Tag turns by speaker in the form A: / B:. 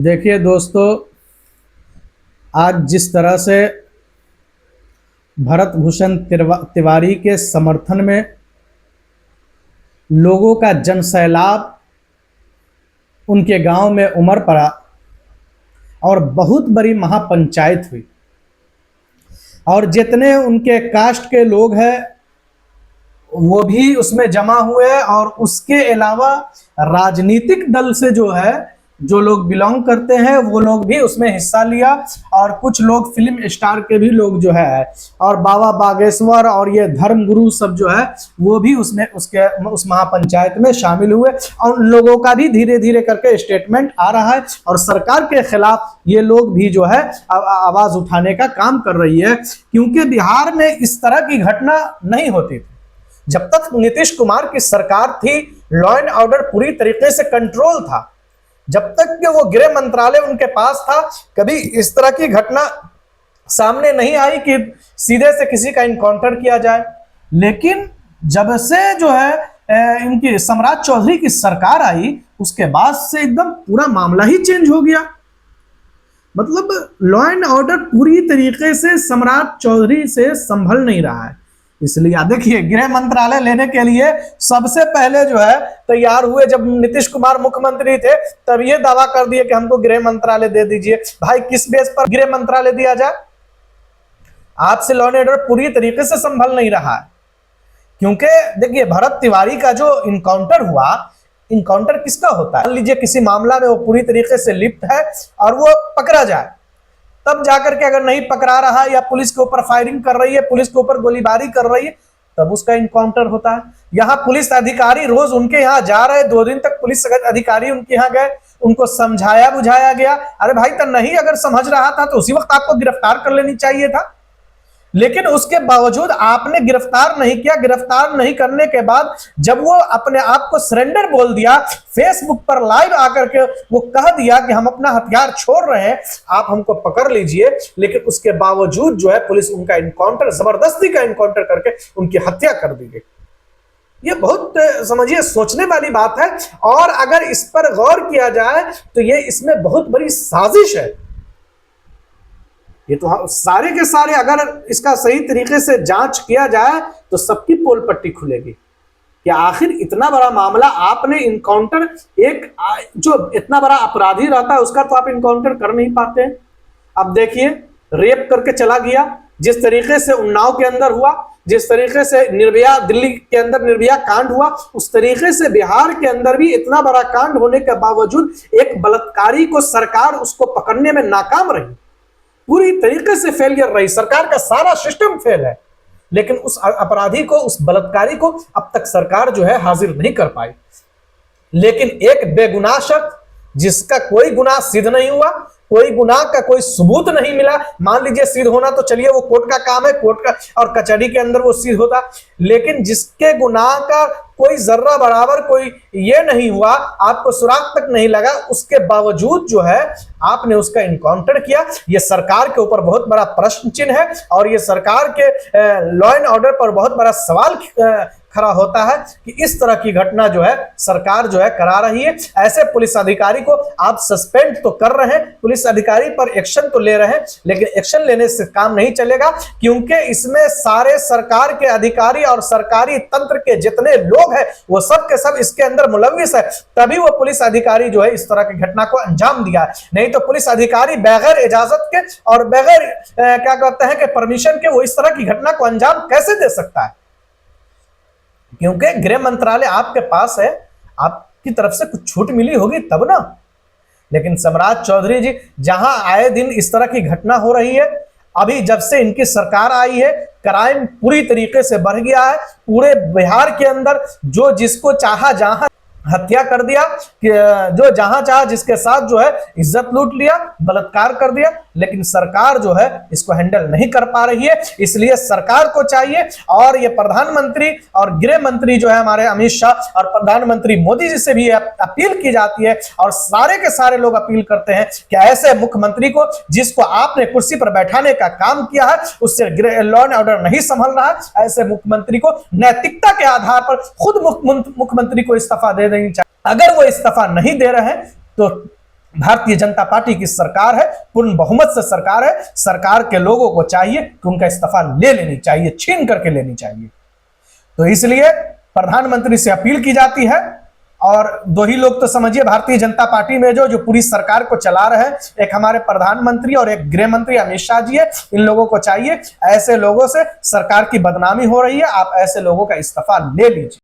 A: देखिए दोस्तों, आज जिस तरह से भरत भूषण तिवारी के समर्थन में लोगों का जनसैलाब उनके गांव में उमड़ पड़ा और बहुत बड़ी महापंचायत हुई और जितने उनके कास्ट के लोग हैं वो भी उसमें जमा हुए और उसके अलावा राजनीतिक दल से जो लोग बिलोंग करते हैं वो लोग भी उसमें हिस्सा लिया और कुछ लोग फिल्म स्टार के भी लोग और बाबा बागेश्वर और ये धर्मगुरु सब वो भी उसमें उस महापंचायत में शामिल हुए और उन लोगों का भी धीरे धीरे करके स्टेटमेंट आ रहा है और सरकार के खिलाफ ये लोग भी आवाज उठाने का काम कर रही है, क्योंकि बिहार में इस तरह की घटना नहीं होती थी। जब तक नीतीश कुमार की सरकार थी, लॉ एंड ऑर्डर पूरी तरीके से कंट्रोल था। जब तक कि वो गृह मंत्रालय उनके पास था, कभी इस तरह की घटना सामने नहीं आई कि सीधे से किसी का इनकाउंटर किया जाए। लेकिन जब से इनकी सम्राट चौधरी की सरकार आई, उसके बाद से एकदम पूरा मामला ही चेंज हो गया। मतलब लॉ एंड ऑर्डर पूरी तरीके से सम्राट चौधरी से संभल नहीं रहा है। इसलिए देखिए, गृह मंत्रालय लेने के लिए सबसे पहले तैयार हुए जब नीतीश कुमार मुख्यमंत्री थे, तब ये दावा कर दिए कि हमको गृह मंत्रालय दे दीजिए। भाई, किस बेस पर गृह मंत्रालय दिया जाए? आपसे लॉ एंड ऑर्डर पूरी तरीके से संभल नहीं रहा है। क्योंकि देखिए, भरत तिवारी का जो इनकाउंटर हुआ, इनकाउंटर किसका होता है? मान लीजिए किसी मामला में वो पूरी तरीके से लिप्त है और वो पकड़ा जाए, तब जाकर के अगर नहीं पकड़ा रहा या पुलिस के ऊपर फायरिंग कर रही है, पुलिस के ऊपर गोलीबारी कर रही है, तब उसका इनकाउंटर होता है। यहाँ पुलिस अधिकारी रोज उनके यहाँ जा रहे, 2 दिन तक पुलिस अधिकारी उनके यहाँ गए, उनको समझाया बुझाया गया। अरे भाई, तो नहीं अगर समझ रहा था तो उसी वक्त आपको गिरफ्तार कर लेनी चाहिए था। लेकिन उसके बावजूद आपने गिरफ्तार नहीं किया। गिरफ्तार नहीं करने के बाद जब वो अपने आप को सरेंडर बोल दिया, फेसबुक पर लाइव आकर के वो कह दिया कि हम अपना हथियार छोड़ रहे हैं, आप हमको पकड़ लीजिए, लेकिन उसके बावजूद पुलिस उनका इनकाउंटर, जबरदस्ती का इनकाउंटर करके उनकी हत्या कर दी गई। ये बहुत समझिए सोचने वाली बात है। और अगर इस पर गौर किया जाए तो ये इसमें बहुत बड़ी साजिश है। ये तो सारे के सारे अगर इसका सही तरीके से जांच किया जाए तो सबकी पोल पट्टी खुलेगी कि आखिर इतना बड़ा मामला आपने इनकाउंटर, एक जो इतना बड़ा अपराधी रहता है उसका तो आप इनकाउंटर कर नहीं पाते। अब देखिए, रेप करके चला गया, जिस तरीके से उन्नाव के अंदर हुआ, जिस तरीके से निर्भया दिल्ली के अंदर निर्भया कांड हुआ, उस तरीके से बिहार के अंदर भी इतना बड़ा कांड होने के बावजूद एक बलात्कारी को सरकार उसको पकड़ने में नाकाम रही, पूरी तरीके से फेलियर रही। सरकार का सारा सिस्टम फेल है, लेकिन उस अपराधी को, उस बलात्कारी को अब तक सरकार हाजिर नहीं कर पाई। लेकिन एक बेगुनाह शख्स जिसका कोई गुनाह सिद्ध नहीं हुआ, कोई गुनाह का कोई सबूत नहीं मिला, मान लीजिए सिद्ध होना तो चलिए वो कोर्ट का काम है, कोर्ट का और कचहरी के अंदर वो सिद्ध होता, लेकिन जिसके गुनाह का कोई जर्रा बराबर कोई ये नहीं हुआ, आपको सुराग तक नहीं लगा, उसके बावजूद आपने उसका इनकाउंटर किया। ये सरकार के ऊपर बहुत बड़ा प्रश्न चिन्ह है और ये सरकार के लॉ एंड ऑर्डर पर बहुत बड़ा सवाल खड़ा होता है कि इस तरह की घटना सरकार करा रही है। ऐसे पुलिस अधिकारी को आप सस्पेंड तो कर रहे हैं, पुलिस अधिकारी पर एक्शन तो ले रहे हैं, लेकिन एक्शन लेने से काम नहीं चलेगा, क्योंकि इसमें सारे सरकार के अधिकारी और सरकारी तंत्र के जितने लोग हैं वो सब के सब इसके अंदर मुलविस है। तभी वो पुलिस अधिकारी इस तरह की घटना को अंजाम दिया है। नहीं तो पुलिस अधिकारी बगैर इजाजत के और बगैर क्या कहते हैं कि परमिशन के वो इस तरह की घटना को अंजाम कैसे दे सकता है? क्योंकि गृह मंत्रालय आपके पास है, आपकी तरफ से कुछ छूट मिली होगी तब ना। लेकिन सम्राट चौधरी जी, जहां आए दिन इस तरह की घटना हो रही है, अभी जब से इनकी सरकार आई है क्राइम पूरी तरीके से बढ़ गया है। पूरे बिहार के अंदर जो जिसको चाहा जहां हत्या कर दिया, जो जहां चाहा जिसके साथ इज्जत लूट लिया, बलात्कार कर दिया, लेकिन सरकार इसको हैंडल नहीं कर पा रही है। इसलिए सरकार को चाहिए, और ये प्रधानमंत्री और गृह मंत्री हमारे अमित शाह और प्रधानमंत्री मोदी जी से भी अपील की जाती है और सारे के सारे लोग अपील करते हैं कि ऐसे मुख्यमंत्री को, जिसको आपने कुर्सी पर बैठाने का काम किया है, उससे लॉ एंड ऑर्डर नहीं संभल रहा है, ऐसे मुख्यमंत्री को नैतिकता के आधार पर खुद मुख्यमंत्री को इस्तीफा दे देनी चाहिए। अगर वो इस्तीफा नहीं दे रहे हैं तो भारतीय जनता पार्टी की सरकार है, पूर्ण बहुमत से सरकार है। सरकार के लोगों को चाहिए कि उनका इस्तीफा ले लेनी चाहिए, छीन करके लेनी चाहिए। तो इसलिए प्रधानमंत्री से अपील की जाती है, और दो ही लोग तो समझिए भारतीय जनता पार्टी में जो पूरी सरकार को चला रहे हैं, एक हमारे प्रधानमंत्री और एक गृह मंत्री अमित शाह जी है। इन लोगों को चाहिए, ऐसे लोगों से सरकार की बदनामी हो रही है, आप ऐसे लोगों का इस्तीफा ले लीजिए।